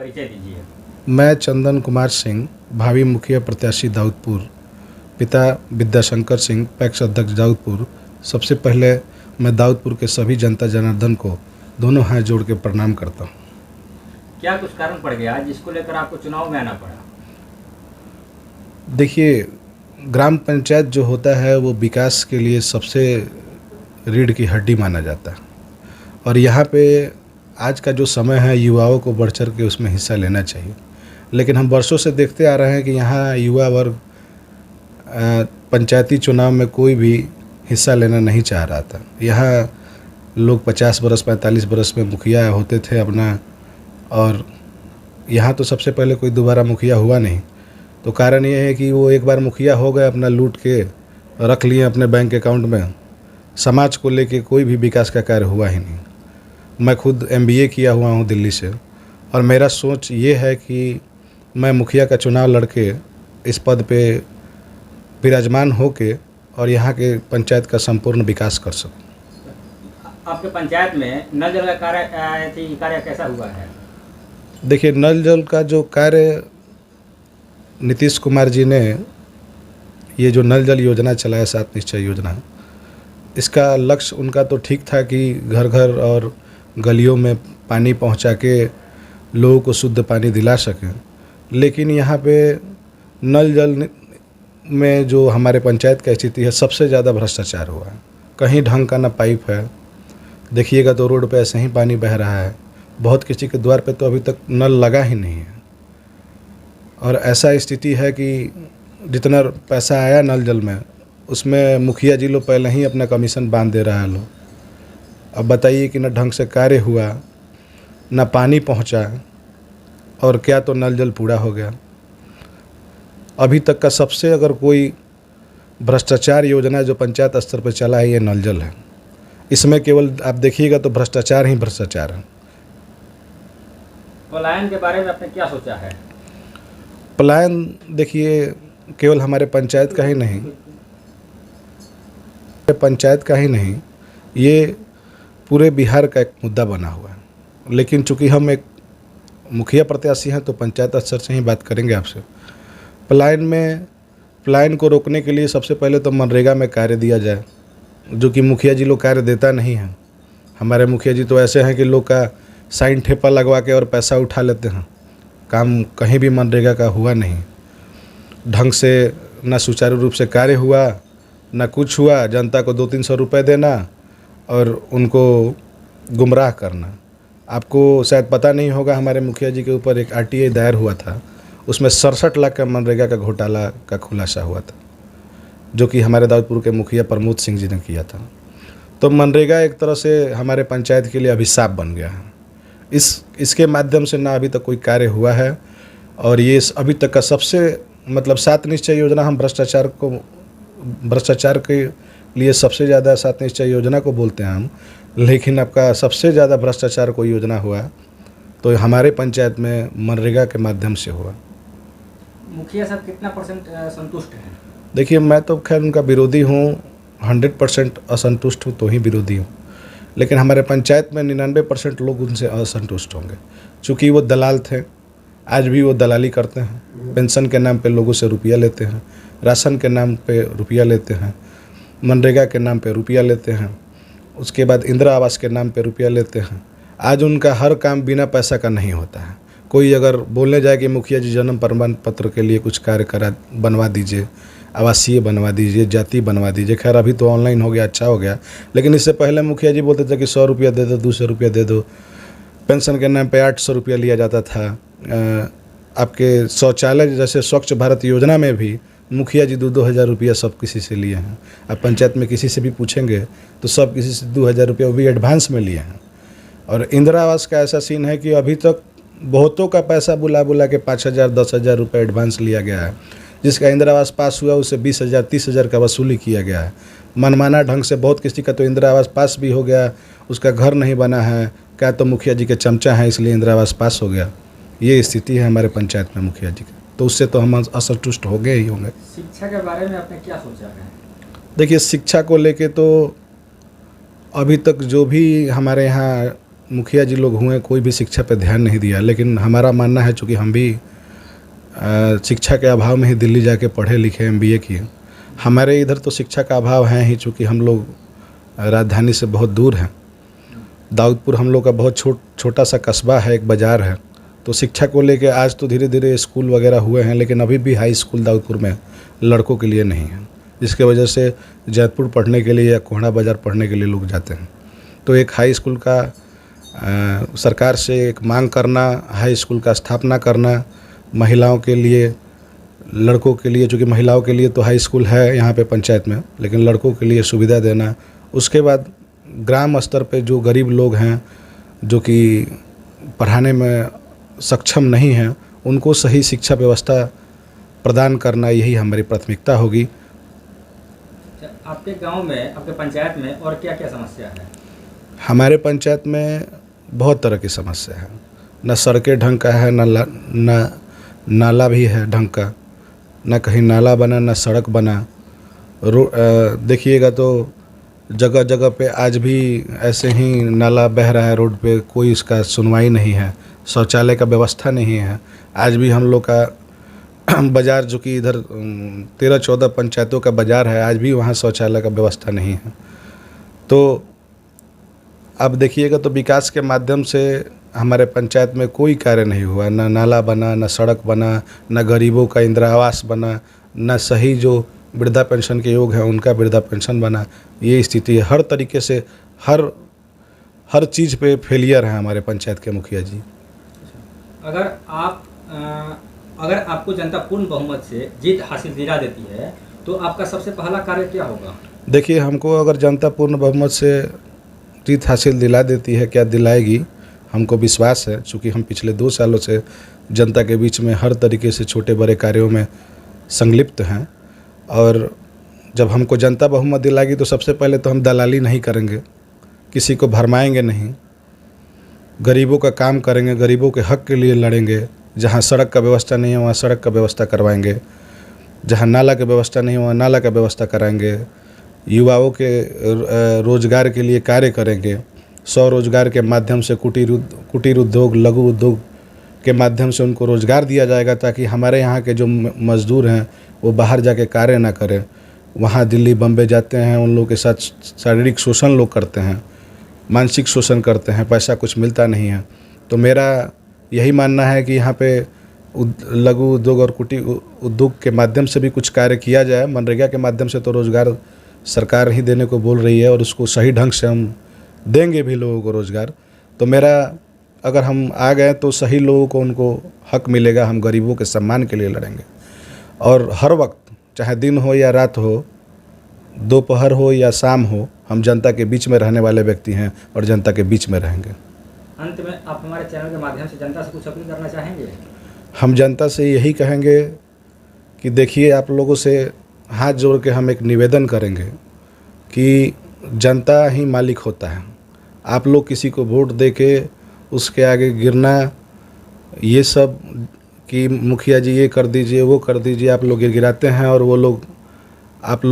परिचय दीजिए। मैं चंदन कुमार सिंह, भावी मुखिया प्रत्याशी दाऊदपुर, पिता विद्याशंकर सिंह, पैक्स अध्यक्ष दाऊदपुर। सबसे पहले मैं दाऊदपुर के सभी जनता जनार्दन को दोनों हाथ जोड़ के प्रणाम करता हूँ। क्या कुछ कारण पड़ गया जिसको लेकर आपको चुनाव में आना पड़ा? देखिए, ग्राम पंचायत जो होता है वो विकास के लिए सबसे रीढ़ की हड्डी माना जाता है, और यहाँ पे आज का जो समय है युवाओं को बढ़ चढ़ के उसमें हिस्सा लेना चाहिए। लेकिन हम वर्षों से देखते आ रहे हैं कि यहाँ युवा वर्ग पंचायती चुनाव में कोई भी हिस्सा लेना नहीं चाह रहा था। यहाँ लोग 50 बरस 45 बरस में मुखिया होते थे अपना, और यहाँ तो सबसे पहले कोई दोबारा मुखिया हुआ नहीं। तो कारण ये है कि वो एक बार मुखिया हो गए, अपना लूट के रख लिए अपने बैंक अकाउंट में। समाज को लेके कोई भी विकास का कार्य हुआ ही नहीं। मैं खुद MBA किया हुआ हूँ दिल्ली से, और मेरा सोच ये है कि मैं मुखिया का चुनाव लड़के इस पद पे विराजमान होके और यहाँ के पंचायत का संपूर्ण विकास कर सकूँ। आपके पंचायत में नल जल का कार्य कैसा हुआ है? देखिए, नल जल का जो कार्य नीतीश कुमार जी ने ये जो नल जल योजना चलाया, 7 निश्चय योजना, इसका लक्ष्य उनका तो ठीक था कि घर घर और गलियों में पानी पहुंचा के लोगों को शुद्ध पानी दिला सकें। लेकिन यहाँ पे नल जल में जो हमारे पंचायत का स्थिति है, सबसे ज़्यादा भ्रष्टाचार हुआ है। कहीं ढंग का ना पाइप है, देखिएगा तो रोड पे ऐसे ही पानी बह रहा है। बहुत किसी के द्वार पे तो अभी तक नल लगा ही नहीं है, और ऐसा स्थिति है कि जितना पैसा आया नल जल में, उसमें मुखिया जी लोग पहले ही अपना कमीशन बांध दे रहा है लोग। अब बताइए कि न ढंग से कार्य हुआ, न पानी पहुंचा, और क्या तो नल जल पूरा हो गया। अभी तक का सबसे अगर कोई भ्रष्टाचार योजना जो पंचायत स्तर पर चला है, ये नल जल है। इसमें केवल आप देखिएगा तो भ्रष्टाचार ही भ्रष्टाचार है। पलायन के बारे में आपने क्या सोचा है? पलायन देखिए, केवल हमारे पंचायत का ही नहीं, ये पूरे बिहार का एक मुद्दा बना हुआ है। लेकिन चूंकि हम एक मुखिया प्रत्याशी हैं तो पंचायत स्तर से ही बात करेंगे आपसे। पलायन को रोकने के लिए सबसे पहले तो मनरेगा में कार्य दिया जाए, जो कि मुखिया जी लोग कार्य देता नहीं है। हमारे मुखिया जी तो ऐसे हैं कि लोग का साइन ठेपा लगवा के और पैसा उठा लेते हैं। काम कहीं भी मनरेगा का हुआ नहीं, ढंग से ना सुचारू रूप से कार्य हुआ, ना कुछ हुआ। जनता को 200-300 रुपये देना और उनको गुमराह करना। आपको शायद पता नहीं होगा, हमारे मुखिया जी के ऊपर एक RTI दायर हुआ था, उसमें 67 लाख का मनरेगा का घोटाला का खुलासा हुआ था, जो कि हमारे दाऊदपुर के मुखिया प्रमोद सिंह जी ने किया था। तो मनरेगा एक तरह से हमारे पंचायत के लिए अभिशाप बन गया है। इसके माध्यम से ना अभी तक कोई कार्य हुआ है, और ये अभी तक का सबसे 7 निश्चय योजना हम भ्रष्टाचार के लिए सबसे ज़्यादा 7 निश्चय योजना को बोलते हैं हम। लेकिन आपका सबसे ज़्यादा भ्रष्टाचार कोई योजना हुआ तो हमारे पंचायत में मनरेगा के माध्यम से हुआ। मुखिया साहब कितना % संतुष्ट हैं? देखिए, मैं तो खैर उनका विरोधी हूँ, 100% असंतुष्ट हूँ तो ही विरोधी हूँ। लेकिन हमारे पंचायत में 99% लोग उनसे असंतुष्ट होंगे, चूँकि वो दलाल थे, आज भी वो दलाली करते हैं। पेंशन के नाम पे लोगों से रुपया लेते हैं, राशन के नाम पे रुपया लेते हैं, मनरेगा के नाम पे रुपया लेते हैं, उसके बाद इंदिरा आवास के नाम पे रुपया लेते हैं। आज उनका हर काम बिना पैसा का नहीं होता है। कोई अगर बोलने जाए कि मुखिया जी जन्म प्रमाण पत्र के लिए कुछ कार्य बनवा दीजिए, आवासीय बनवा दीजिए, जाति बनवा दीजिए, खैर अभी तो ऑनलाइन हो गया, अच्छा हो गया। लेकिन इससे पहले मुखिया जी बोलते थे कि 100 रुपया दे दो, 200 रुपया दे दो। पेंशन के नाम पे 800 रुपया लिया जाता था। आपके शौचालय जैसे स्वच्छ भारत योजना में भी मुखिया जी 2-2 हज़ार रुपया सब किसी से लिए हैं। आप पंचायत में किसी से भी पूछेंगे तो सब किसी से 2 हज़ार रुपया वो भी एडवांस में लिए हैं। और इंदिरा आवास का ऐसा सीन है कि अभी तक बहुतों का पैसा बुला के 5,000 10,000 रुपये एडवांस लिया गया है। जिसका इंदिरा आवास पास हुआ उसे 20,000 30,000 का वसूली किया गया है। मनमाना ढंग से बहुत किसी का तो इंदिरा आवास पास भी हो गया, उसका घर नहीं बना है, क्या तो मुखिया जी के चमचा हैं इसलिए इंदिरा आवास पास हो गया। ये स्थिति है हमारे पंचायत में मुखिया जी की, तो उससे तो हम असंतुष्ट हो गए ही होंगे। शिक्षा के बारे में आपने क्या सोचा है? देखिए, शिक्षा को लेके तो अभी तक जो भी हमारे यहाँ मुखिया जी लोग हुए कोई भी शिक्षा पे ध्यान नहीं दिया, लेकिन हमारा मानना है चूँकि हम भी शिक्षा के अभाव में ही दिल्ली जाके पढ़े लिखे MBA किए। हमारे इधर तो शिक्षा का अभाव है ही, चूँकि हम लोग राजधानी से बहुत दूर हैं। दाऊदपुर हम लोग का बहुत छोटा सा कस्बा है, एक बाज़ार है। तो शिक्षा को लेके आज तो धीरे धीरे स्कूल वगैरह हुए हैं, लेकिन अभी भी हाई स्कूल दाऊदपुर में लड़कों के लिए नहीं है, जिसके वजह से जयपुर पढ़ने के लिए या कोहड़ा बाज़ार पढ़ने के लिए लोग जाते हैं। तो एक हाई स्कूल का सरकार से एक मांग करना, हाई स्कूल का स्थापना करना, महिलाओं के लिए, लड़कों के लिए, चूँकि महिलाओं के लिए तो हाई स्कूल है यहाँ पे पंचायत में, लेकिन लड़कों के लिए सुविधा देना। उसके बाद ग्राम स्तर पे जो गरीब लोग हैं, जो कि पढ़ाने में सक्षम नहीं हैं, उनको सही शिक्षा व्यवस्था प्रदान करना, यही हमारी प्राथमिकता होगी। आपके गांव में, आपके पंचायत में और क्या क्या समस्या है? हमारे पंचायत में बहुत तरह की समस्या है। न सड़कें ढंग का है, न नाला भी है ढंग का, न कहीं नाला बना, न सड़क बना। देखिएगा तो जगह जगह पे आज भी ऐसे ही नाला बह रहा है रोड पे, कोई इसका सुनवाई नहीं है। शौचालय का व्यवस्था नहीं है। आज भी हम लोग का बाज़ार, जो कि इधर 13-14 पंचायतों का बाज़ार है, आज भी वहाँ शौचालय का व्यवस्था नहीं है। तो अब देखिएगा तो विकास के माध्यम से हमारे पंचायत में कोई कार्य नहीं हुआ, न नाला बना, न सड़क बना, न गरीबों का इंदिरा आवास बना, न सही जो वृद्धा पेंशन के योग हैं उनका वृद्धा पेंशन बना। ये स्थिति है। हर तरीके से हर चीज़ पे फेलियर है हमारे पंचायत के मुखिया जी। अगर आपको जनता पूर्ण बहुमत से जीत हासिल दिला देती है तो आपका सबसे पहला कार्य क्या होगा? देखिए, हमको अगर जनता पूर्ण बहुमत से जीत हासिल दिला देती है, क्या दिलाएगी, हमको विश्वास है। चूँकि हम पिछले 2 सालों से जनता के बीच में हर तरीके से छोटे बड़े कार्यों में संलिप्त हैं, और जब हमको जनता बहुमत दिलाएगी तो सबसे पहले तो हम दलाली नहीं करेंगे, किसी को भरमाएंगे नहीं, गरीबों का काम करेंगे, गरीबों के हक के लिए लड़ेंगे। जहाँ सड़क का व्यवस्था नहीं है वहाँ सड़क का व्यवस्था करवाएंगे, जहाँ नाला की व्यवस्था नहीं है वहाँ नाला का व्यवस्था कराएंगे, युवाओं के रोजगार के लिए कार्य करेंगे। स्वरोजगार के माध्यम से कुटीर उद्योग, लघु उद्योग के माध्यम से उनको रोजगार दिया जाएगा, ताकि हमारे यहाँ के जो मजदूर हैं वो बाहर जाके कार्य ना करें। वहाँ दिल्ली बम्बई जाते हैं, उन लोगों के साथ शारीरिक शोषण लोग करते हैं, मानसिक शोषण करते हैं, पैसा कुछ मिलता नहीं है। तो मेरा यही मानना है कि यहाँ पे लघु उद्योग और कुटीर उद्योग के माध्यम से भी कुछ कार्य किया जाए। मनरेगा के माध्यम से तो रोज़गार सरकार ही देने को बोल रही है, और उसको सही ढंग से हम देंगे भी लोगों को रोज़गार। तो मेरा, अगर हम आ गए तो सही लोगों को उनको हक मिलेगा, हम गरीबों के सम्मान के लिए लड़ेंगे। और हर वक्त, चाहे दिन हो या रात हो, दोपहर हो या शाम हो, हम जनता के बीच में रहने वाले व्यक्ति हैं और जनता के बीच में रहेंगे। अंत में आप हमारे चैनल के माध्यम से जनता से कुछ अपील करना चाहेंगे? हम जनता से यही कहेंगे कि देखिए, आप लोगों से हाथ जोड़ के हम एक निवेदन करेंगे कि जनता ही मालिक होता है। आप लोग किसी को वोट दे के उसके आगे गिरना, ये सब कि मुखिया जी ये कर दीजिए, वो कर दीजिए, आप लोग गिराते हैं और वो लोग आप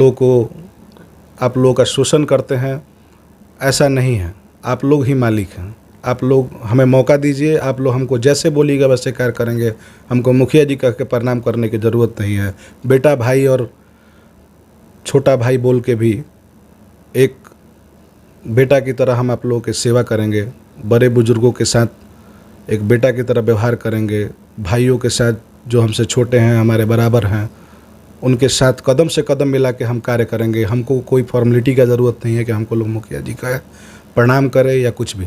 लोगों का शोषण करते हैं। ऐसा नहीं है, आप लोग ही मालिक हैं। आप लोग हमें मौका दीजिए, आप लोग हमको जैसे बोलिएगा वैसे कार्य करेंगे। हमको मुखिया जी कह के प्रणाम करने की ज़रूरत नहीं है। बेटा भाई और छोटा भाई बोल के भी एक बेटा की तरह हम आप लोगों की सेवा करेंगे। बड़े बुजुर्गों के साथ एक बेटा की तरह व्यवहार करेंगे। भाइयों के साथ जो हमसे छोटे हैं, हमारे बराबर हैं, उनके साथ कदम से कदम मिला के हम कार्य करेंगे। हमको कोई फॉर्मेलिटी का ज़रूरत नहीं है कि हमको लोग मुखिया जी का प्रणाम करें या कुछ भी।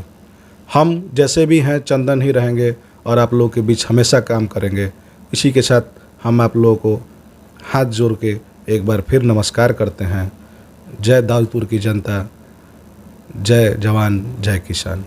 हम जैसे भी हैं चंदन ही रहेंगे और आप लोगों के बीच हमेशा काम करेंगे। इसी के साथ हम आप लोगों को हाथ जोड़ के एक बार फिर नमस्कार करते हैं। जय दाऊदपुर की जनता, जय जवान, जय किसान।